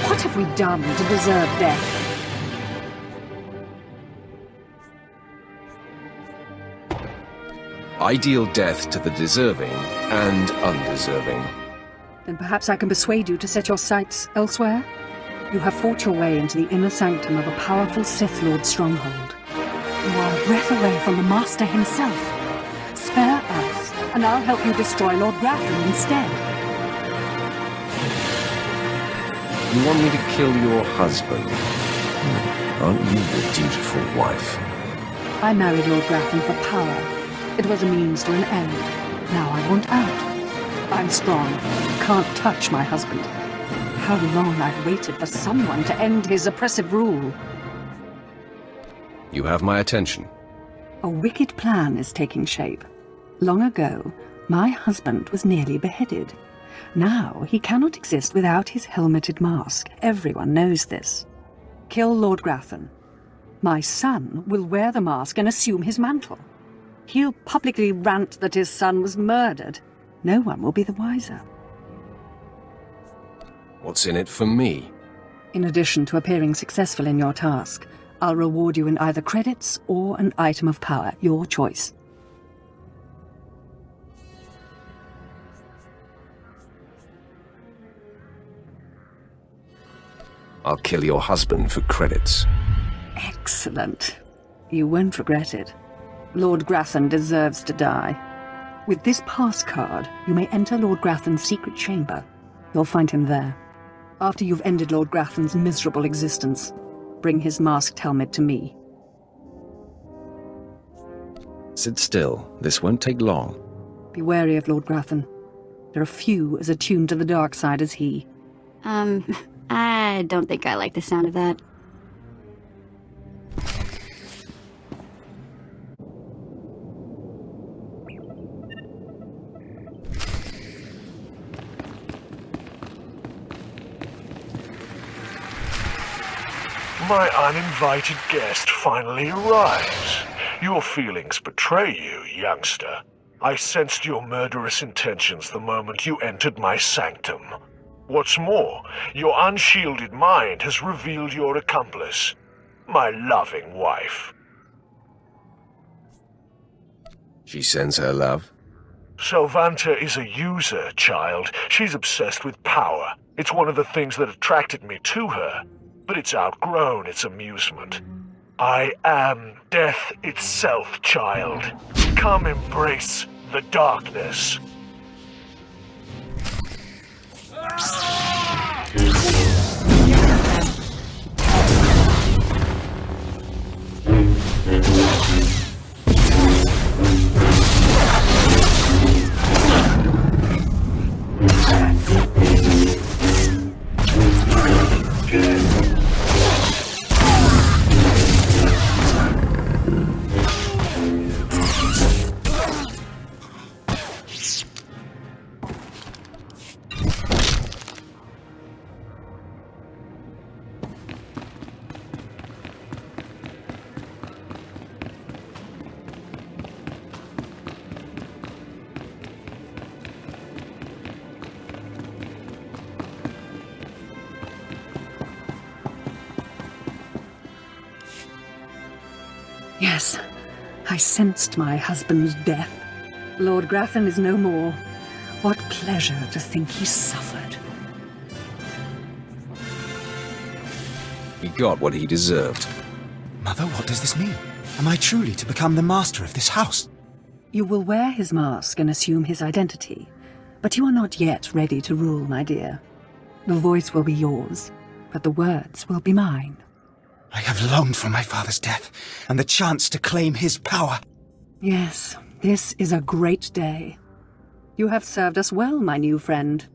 What have we done to deserve death? I deal death to the deserving and undeserving. Then perhaps I can persuade you to set your sights elsewhere? You have fought your way into the inner sanctum of a powerful Sith Lord stronghold. You are a breath away from the Master himself. Spare us, and I'll help you destroy Lord Grathan instead. You want me to kill your husband? Aren't you the dutiful wife? I married Lord Grathan for power. It was a means to an end. Now I want out. I'm strong. You can't touch my husband. How long I've waited for someone to end his oppressive rule. You have my attention. A wicked plan is taking shape. Long ago, my husband was nearly beheaded. Now he cannot exist without his helmeted mask. Everyone knows this. Kill Lord Grathan. My son will wear the mask and assume his mantle. He'll publicly rant that his son was murdered. No one will be the wiser. What's in it for me? In addition to appearing successful in your task, I'll reward you in either credits or an item of power, your choice. I'll kill your husband for credits. Excellent. You won't regret it. Lord Grathan deserves to die. With this pass card, you may enter Lord Grathan's secret chamber. You'll find him there. After you've ended Lord Grathan's miserable existence, bring his masked helmet to me. Sit still. This won't take long. Be wary of Lord Grathan. There are few as attuned to the dark side as he. I don't think I like the sound of that. My uninvited guest finally arrives. Your feelings betray you, youngster. I sensed your murderous intentions the moment you entered my sanctum. What's more, your unshielded mind has revealed your accomplice, my loving wife. She sends her love? Sylvanta is a user, child. She's obsessed with power. It's one of the things that attracted me to her. But it's outgrown its amusement. I am death itself, child. Come embrace the darkness. Yes, I sensed my husband's death. Lord Grathan is no more. What pleasure to think he suffered. He got what he deserved. Mother, what does this mean? Am I truly to become the master of this house? You will wear his mask and assume his identity, but you are not yet ready to rule, my dear. The voice will be yours, but the words will be mine. I have longed for my father's death, and the chance to claim his power. Yes, this is a great day. You have served us well, my new friend.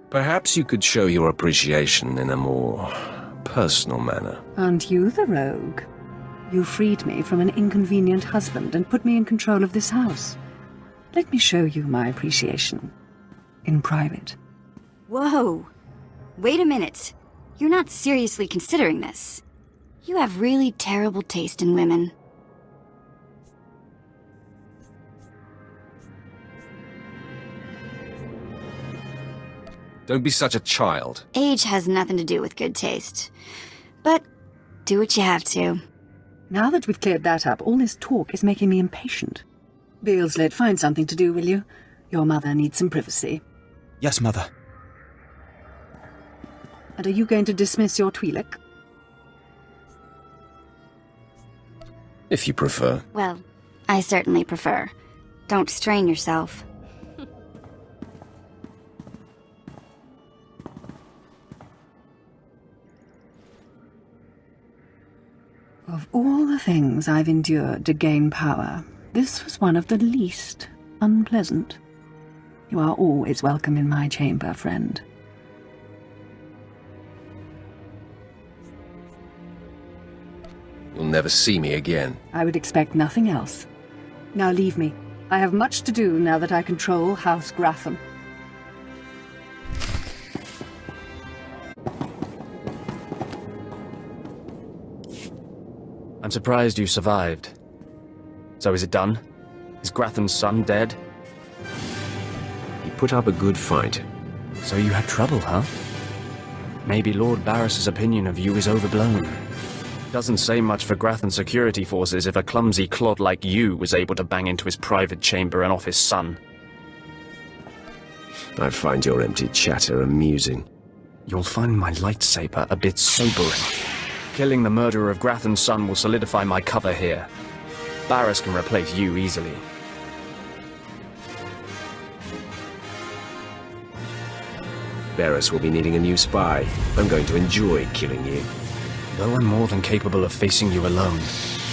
Perhaps you could show your appreciation in a more personal manner. Aren't you the rogue? You freed me from an inconvenient husband and put me in control of this house. Let me show you my appreciation. In private. Whoa! Wait a minute. You're not seriously considering this. You have really terrible taste in women. Don't be such a child. Age has nothing to do with good taste. But do what you have to. Now that we've cleared that up, all this talk is making me impatient. Beelslet, find something to do, will you? Your mother needs some privacy. Yes, Mother. And are you going to dismiss your Twi'lek? If you prefer. Well, I certainly prefer. Don't strain yourself. Of all the things I've endured to gain power, this was one of the least unpleasant. You are always welcome in my chamber, friend. You'll never see me again. I would expect nothing else. Now leave me. I have much to do now that I control House Grathan. I'm surprised you survived. So is it done? Is Grathan's son dead? He put up a good fight. So you had trouble, huh? Maybe Lord Barris's opinion of you is overblown. Doesn't say much for Grathan security forces if a clumsy clod like you was able to bang into his private chamber and off his son. I find your empty chatter amusing. You'll find my lightsaber a bit sobering. Killing the murderer of Grathan's son will solidify my cover here. Barris can replace you easily. Barris will be needing a new spy. I'm going to enjoy killing you. Though I'm more than capable of facing you alone,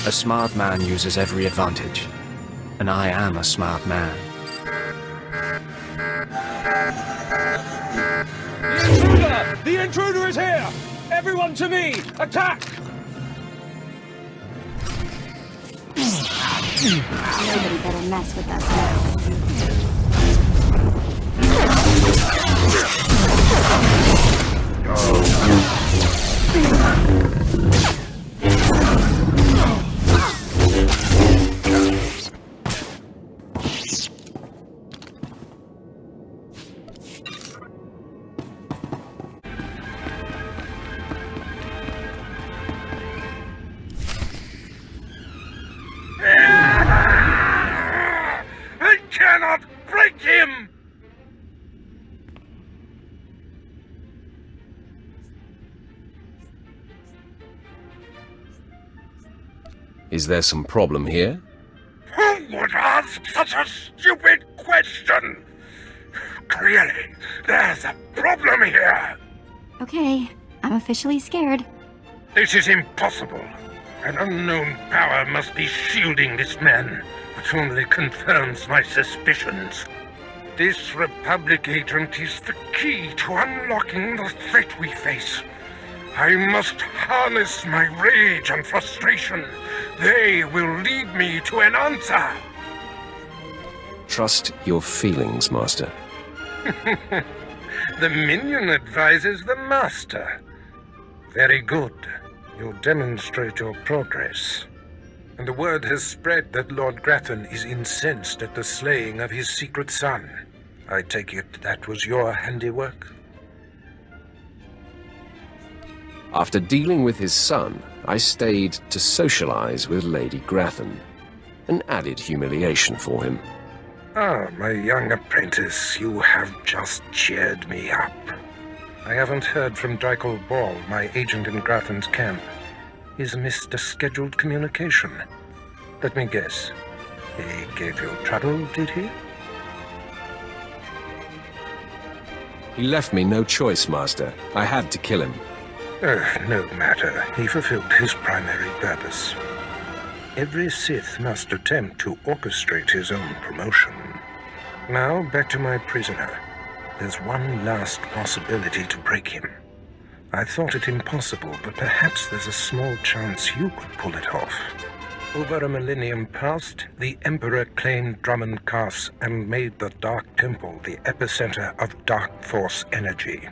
a smart man uses every advantage. And I am a smart man. The intruder! The intruder is here! Everyone to me! Attack! Nobody better mess with us now. I cannot break him! Is there some problem here? Who would ask such a stupid question? Clearly, there's a problem here. Okay, I'm officially scared. This is impossible. An unknown power must be shielding this man, which only confirms my suspicions. This Republic agent is the key to unlocking the threat we face. I must harness my rage and frustration. They will lead me to an answer. Trust your feelings, Master. The minion advises the master. Very good. You demonstrate your progress. And the word has spread that Lord Grathan is incensed at the slaying of his secret son. I take it that was your handiwork? After dealing with his son, I stayed to socialize with Lady Grathan. An added humiliation for him. Ah, my young apprentice, you have just cheered me up. I haven't heard from Dykel Ball, my agent in Grathan's camp. He's missed a scheduled communication. Let me guess. He gave you trouble, did he? He left me no choice, Master. I had to kill him. No matter. He fulfilled his primary purpose. Every Sith must attempt to orchestrate his own promotion. Now, back to my prisoner. There's one last possibility to break him. I thought it impossible, but perhaps there's a small chance you could pull it off. Over a millennium past, the Emperor claimed Drummond Cass and made the Dark Temple the epicenter of Dark Force energy.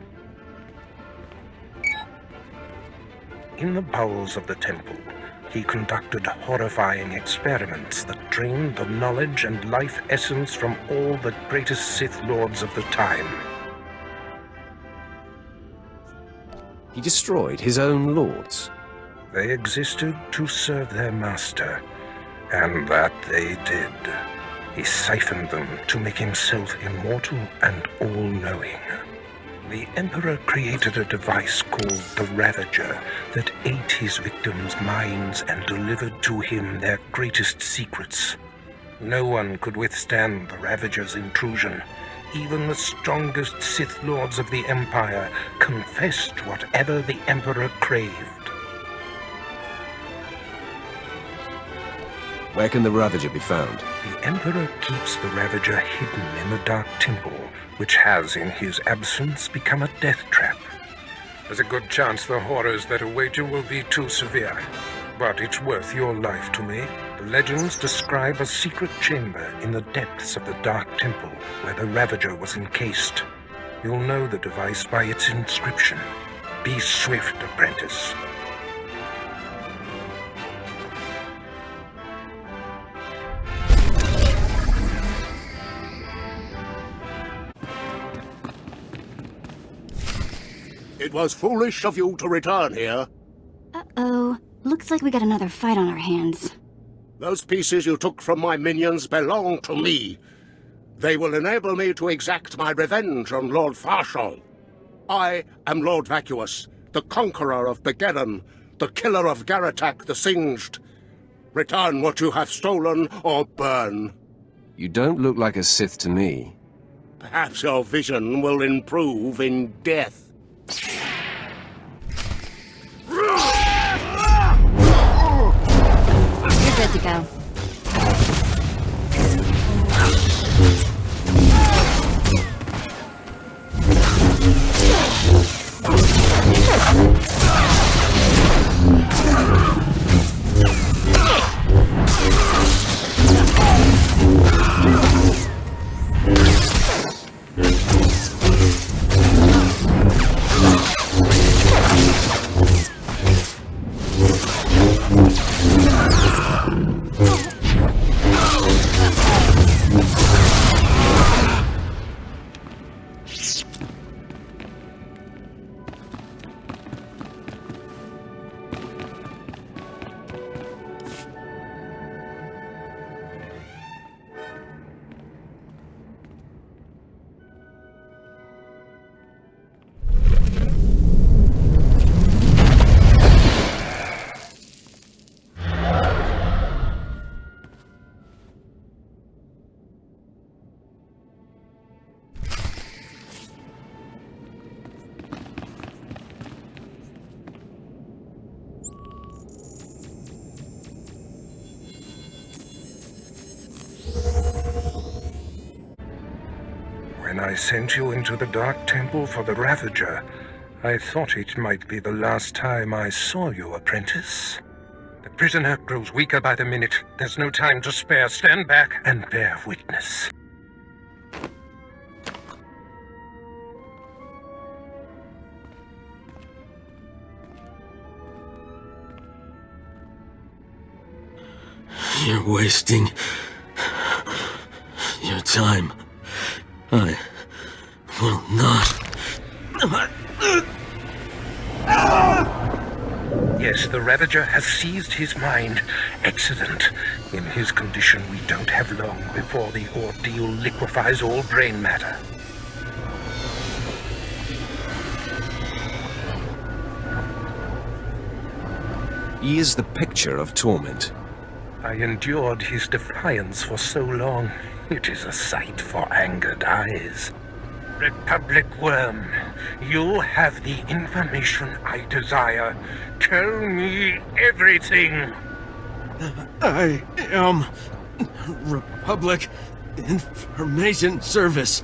In the bowels of the temple, he conducted horrifying experiments that drained the knowledge and life essence from all the greatest Sith Lords of the time. He destroyed his own lords. They existed to serve their master, and that they did. He siphoned them to make himself immortal and all-knowing. The Emperor created a device called the Ravager that ate his victims' minds and delivered to him their greatest secrets. No one could withstand the Ravager's intrusion. Even the strongest Sith Lords of the Empire confessed whatever the Emperor craved. Where can the Ravager be found? The Emperor keeps the Ravager hidden in the Dark Temple, which has, in his absence, become a death trap. There's a good chance the horrors that await you will be too severe, but it's worth your life to me. The legends describe a secret chamber in the depths of the Dark Temple where the Ravager was encased. You'll know the device by its inscription. Be swift, apprentice. It was foolish of you to return here. Uh-oh. Looks like we got another fight on our hands. Those pieces you took from my minions belong to me. They will enable me to exact my revenge on Lord Farshal. I am Lord Vacuous, the conqueror of Begeddon, the killer of Garatak the Singed. Return what you have stolen, or burn. You don't look like a Sith to me. Perhaps your vision will improve in death. You're good to go. When I sent you into the Dark Temple for the Ravager, I thought it might be the last time I saw you, apprentice. The prisoner grows weaker by the minute. There's no time to spare. Stand back and bear witness. You're wasting your time. I will not. Yes, the Ravager has seized his mind. Excellent. In his condition, we don't have long before the ordeal liquefies all brain matter. He is the picture of torment. I endured his defiance for so long. It is a sight for angered eyes. Republic Worm, you have the information I desire. Tell me everything. I am Republic Information Service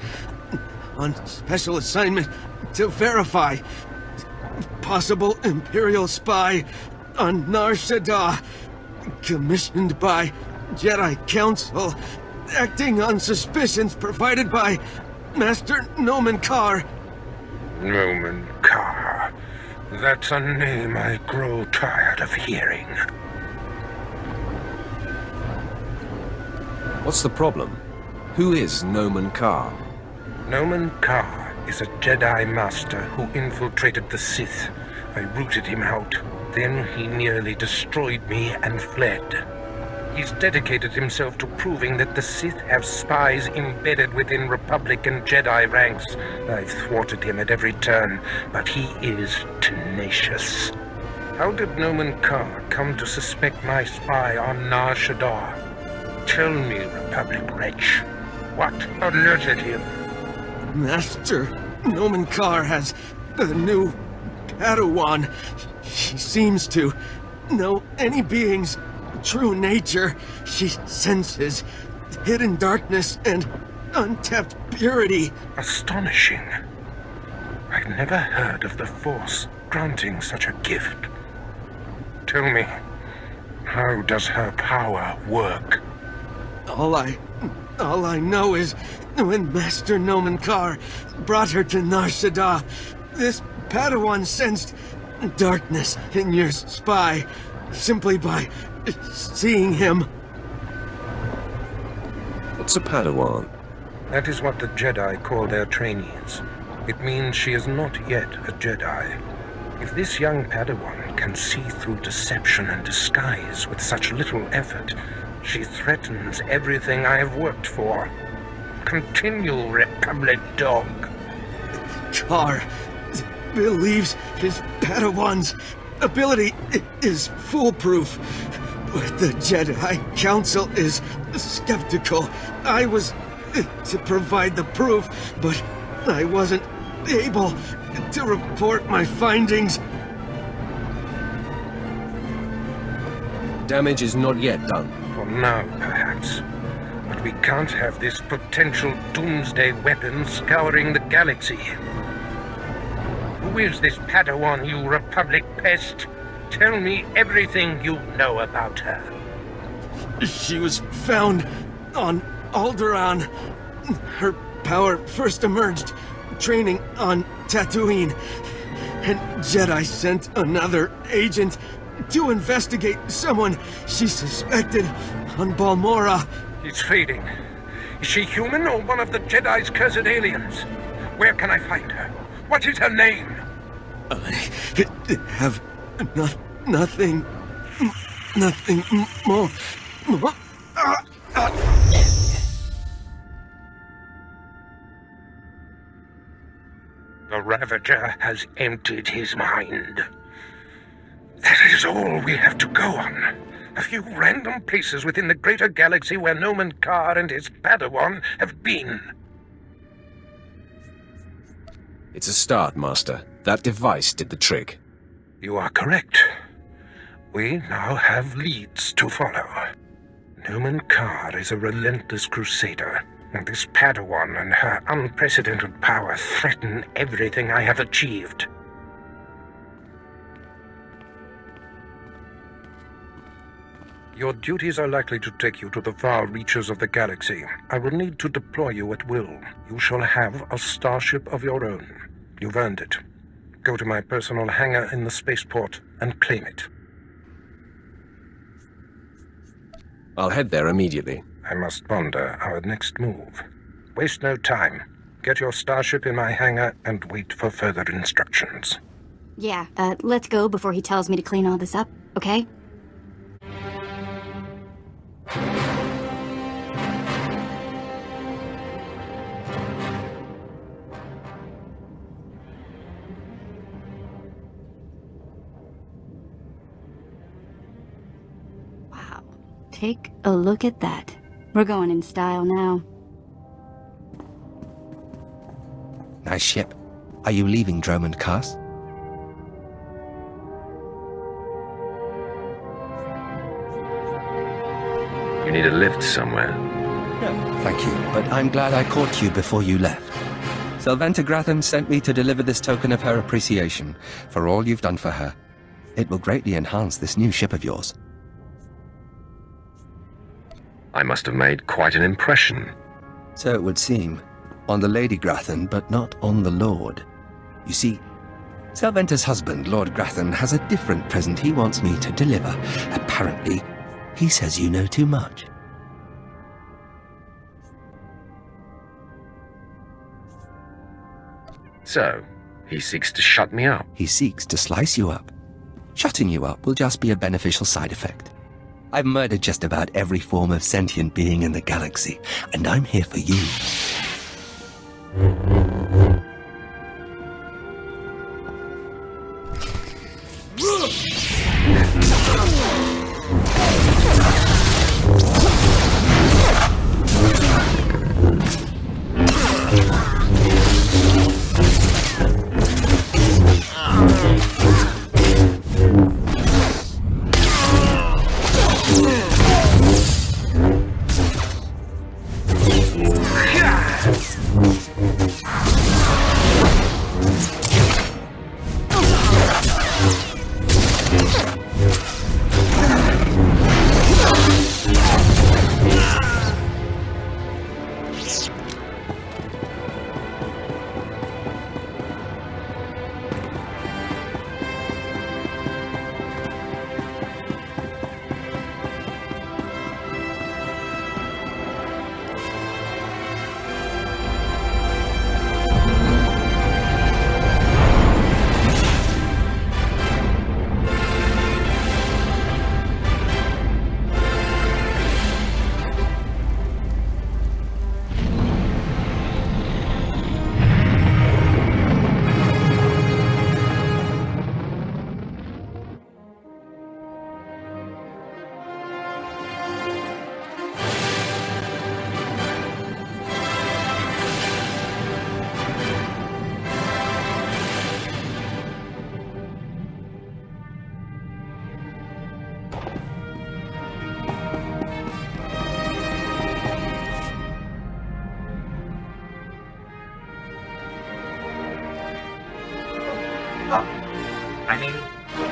on special assignment to verify possible Imperial spy on Nar Shaddaa, commissioned by Jedi Council, acting on suspicions provided by Master Nomen Karr. Nomen Karr. That's a name I grow tired of hearing. What's the problem? Who is Nomen Karr? Nomen Karr is a Jedi Master who infiltrated the Sith. I rooted him out. Then he nearly destroyed me and fled. He's dedicated himself to proving that the Sith have spies embedded within Republic and Jedi ranks. I've thwarted him at every turn, but he is tenacious. How did Nomen Karr come to suspect my spy on Nar Shaddaa? Tell me, Republic wretch, what alerted him? Master Nomen Karr has a new Padawan. She seems to know any being's true nature. She senses hidden darkness and untapped purity. Astonishing. I've never heard of the Force granting such a gift. Tell me, how does her power work? All I know is when Master Nomen Karr brought her to Nar Shaddaa, this Padawan sensed darkness in your spy simply by seeing him. What's a Padawan? That is what the Jedi call their trainees. It means she is not yet a Jedi. If this young Padawan can see through deception and disguise with such little effort, she threatens everything I have worked for. Continue, Republic dog. Karr believes his Padawan's ability is foolproof, but the Jedi Council is skeptical. I was to provide the proof, but I wasn't able to report my findings. Damage is not yet done. For now, perhaps. But we can't have this potential doomsday weapon scouring the galaxy. Who is this Padawan, you Republic pest? Tell me everything you know about her. She was found on Alderaan. Her power first emerged training on Tatooine, and Jedi sent another agent to investigate someone she suspected on Balmorra. He's fading. Is she human or one of the Jedi's cursed aliens? Where can I find her? What is her name? I have nothing more. The Ravager has emptied his mind. That is all we have to go on. A few random places within the greater galaxy where Nomen Karr and his Padawan have been. It's a start, Master. That device did the trick. You are correct. We now have leads to follow. Nomen Karr is a relentless crusader, and this Padawan and her unprecedented power threaten everything I have achieved. Your duties are likely to take you to the far reaches of the galaxy. I will need to deploy you at will. You shall have a starship of your own. You've earned it. Go to my personal hangar in the spaceport and claim it. I'll head there immediately. I must ponder our next move. Waste no time. Get your starship in my hangar and wait for further instructions. Yeah, let's go before he tells me to clean all this up, okay? Wow, take a look at that. We're going in style now. Nice ship. Are you leaving Dromund Cast? You need a lift somewhere? No, thank you, but I'm glad I caught you before you left. Sylventa Gratham sent me to deliver this token of her appreciation for all you've done for her. It will greatly enhance this new ship of yours. I must have made quite an impression. So it would seem. On the Lady Gratham, but not on the Lord. You see, Sylventa's husband, Lord Gratham, has a different present he wants me to deliver. Apparently, he says you know too much. So, he seeks to shut me up? He seeks to slice you up. Shutting you up will just be a beneficial side effect. I've murdered just about every form of sentient being in the galaxy, and I'm here for you.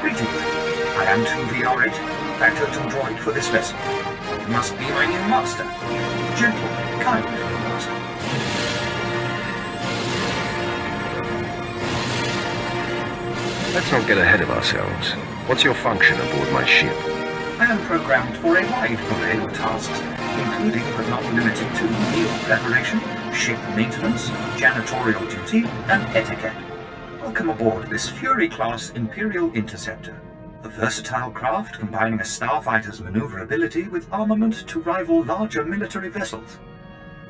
Greetings. I am 2VR8, factotum droid for this vessel. You must be my new master. Gentle, kind new master. Let's not get ahead of ourselves. What's your function aboard my ship? I am programmed for a wide array of tasks, including but not limited to meal preparation, ship maintenance, janitorial duty, and etiquette. Welcome aboard this Fury-class Imperial Interceptor, a versatile craft combining a starfighter's maneuverability with armament to rival larger military vessels.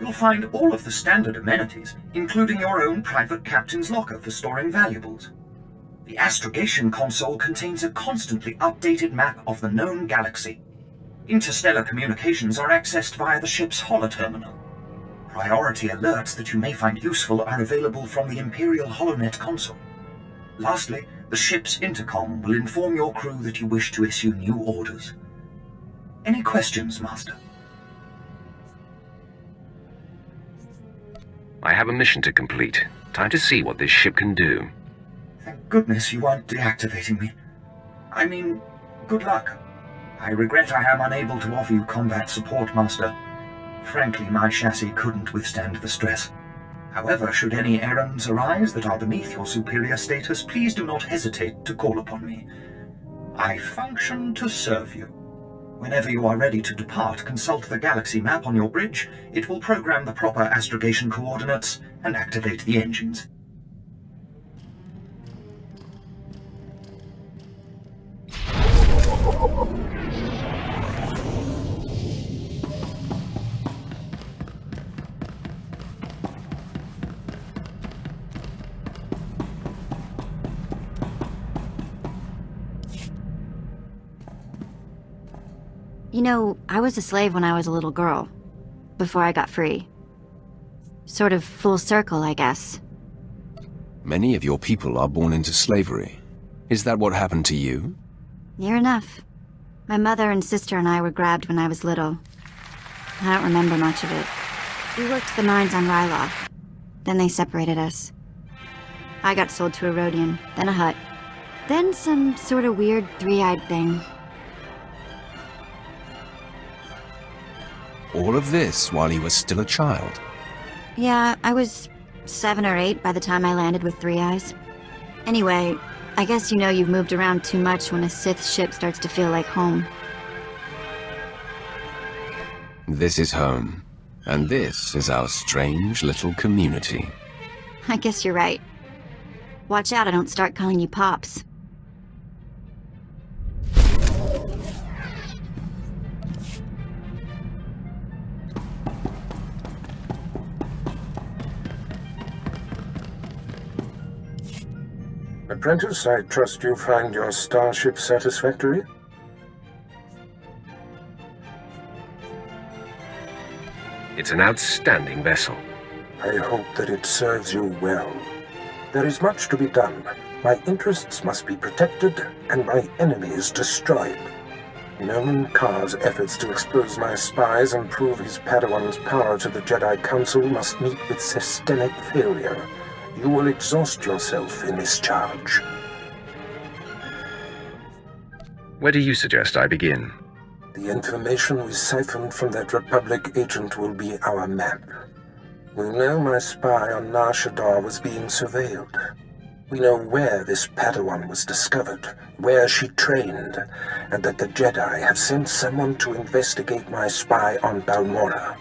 You'll find all of the standard amenities, including your own private captain's locker for storing valuables. The astrogation console contains a constantly updated map of the known galaxy. Interstellar communications are accessed via the ship's holoterminal. Priority alerts that you may find useful are available from the Imperial HoloNet console. Lastly, the ship's intercom will inform your crew that you wish to issue new orders. Any questions, Master? I have a mission to complete. Time to see what this ship can do. Thank goodness you aren't deactivating me. I mean, good luck. I regret I am unable to offer you combat support, Master. Frankly, my chassis couldn't withstand the stress. However, should any errands arise that are beneath your superior status, please do not hesitate to call upon me. I function to serve you. Whenever you are ready to depart, consult the galaxy map on your bridge. It will program the proper astrogation coordinates and activate the engines. You know, I was a slave when I was a little girl, before I got free. Sort of full circle, I guess. Many of your people are born into slavery. Is that what happened to you? Near enough. My mother and sister and I were grabbed when I was little. I don't remember much of it. We worked the mines on Ryloth. Then they separated us. I got sold to a Rhodian, then a Hutt. Then some sort of weird three-eyed thing. All of this while he was still a child? Yeah, I was 7 or 8 by the time I landed with 3 eyes. Anyway, I guess you know you've moved around too much when a Sith ship starts to feel like home. This is home. And this is our strange little community. I guess you're right. Watch out I don't start calling you Pops. Apprentice, I trust you find your starship satisfactory? It's an outstanding vessel. I hope that it serves you well. There is much to be done. My interests must be protected, and my enemies destroyed. Nomen Karr's efforts to expose my spies and prove his Padawan's power to the Jedi Council must meet with systemic failure. You will exhaust yourself in this charge. Where do you suggest I begin? The information we siphoned from that Republic agent will be our map. We know my spy on Nar Shaddaa was being surveilled. We know where this Padawan was discovered, where she trained, and that the Jedi have sent someone to investigate my spy on Balmorra.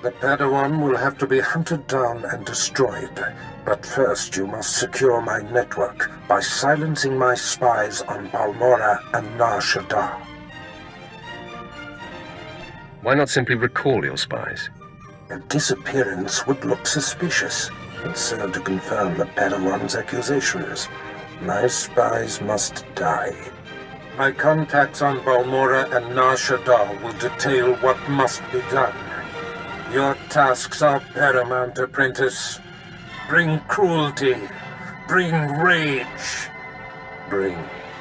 The Padawan will have to be hunted down and destroyed, but first you must secure my network by silencing my spies on Balmorra and Nar Shaddaa. Why not simply recall your spies? A disappearance would look suspicious and serve to confirm the Padawan's accusations. My spies must die. My contacts on Balmorra and Nar Shaddaa will detail what must be done. Your tasks are paramount, apprentice. Bring cruelty, bring rage, bring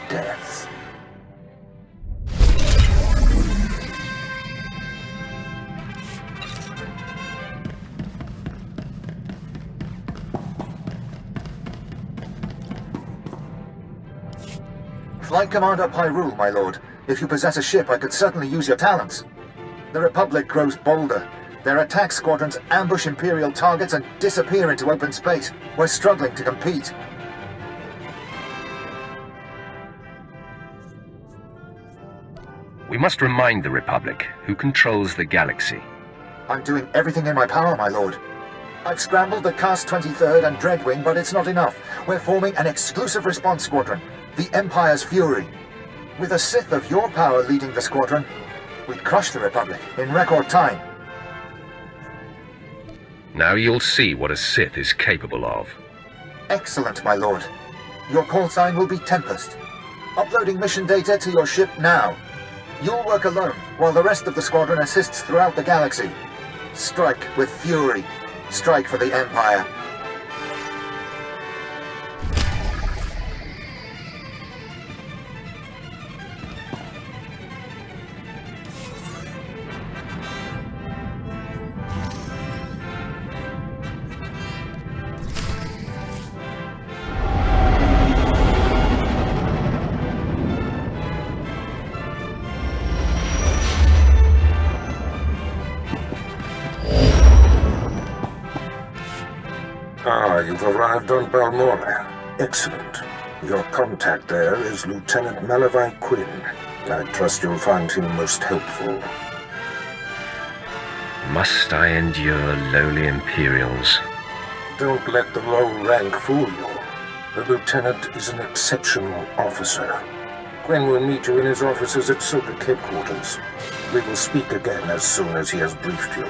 death. Flight Commander Pyrule, my lord. If you possess a ship, I could certainly use your talents. The Republic grows bolder. Their attack squadrons ambush Imperial targets and disappear into open space. We're struggling to compete. We must remind the Republic who controls the galaxy. I'm doing everything in my power, my lord. I've scrambled the Cast 23rd and Dreadwing, but it's not enough. We're forming an exclusive response squadron, the Empire's Fury. With a Sith of your power leading the squadron, we'd crush the Republic in record time. Now you'll see what a Sith is capable of. Excellent, my lord. Your call sign will be Tempest. Uploading mission data to your ship now. You'll work alone, while the rest of the squadron assists throughout the galaxy. Strike with fury. Strike for the Empire. You've arrived on Balmorra. Excellent. Your contact there is Lieutenant Malavai Quinn. I trust you'll find him most helpful. Must I endure lowly Imperials? Don't let the low rank fool you. The Lieutenant is an exceptional officer. Quinn will meet you in his offices at Soviet headquarters. We will speak again as soon as he has briefed you.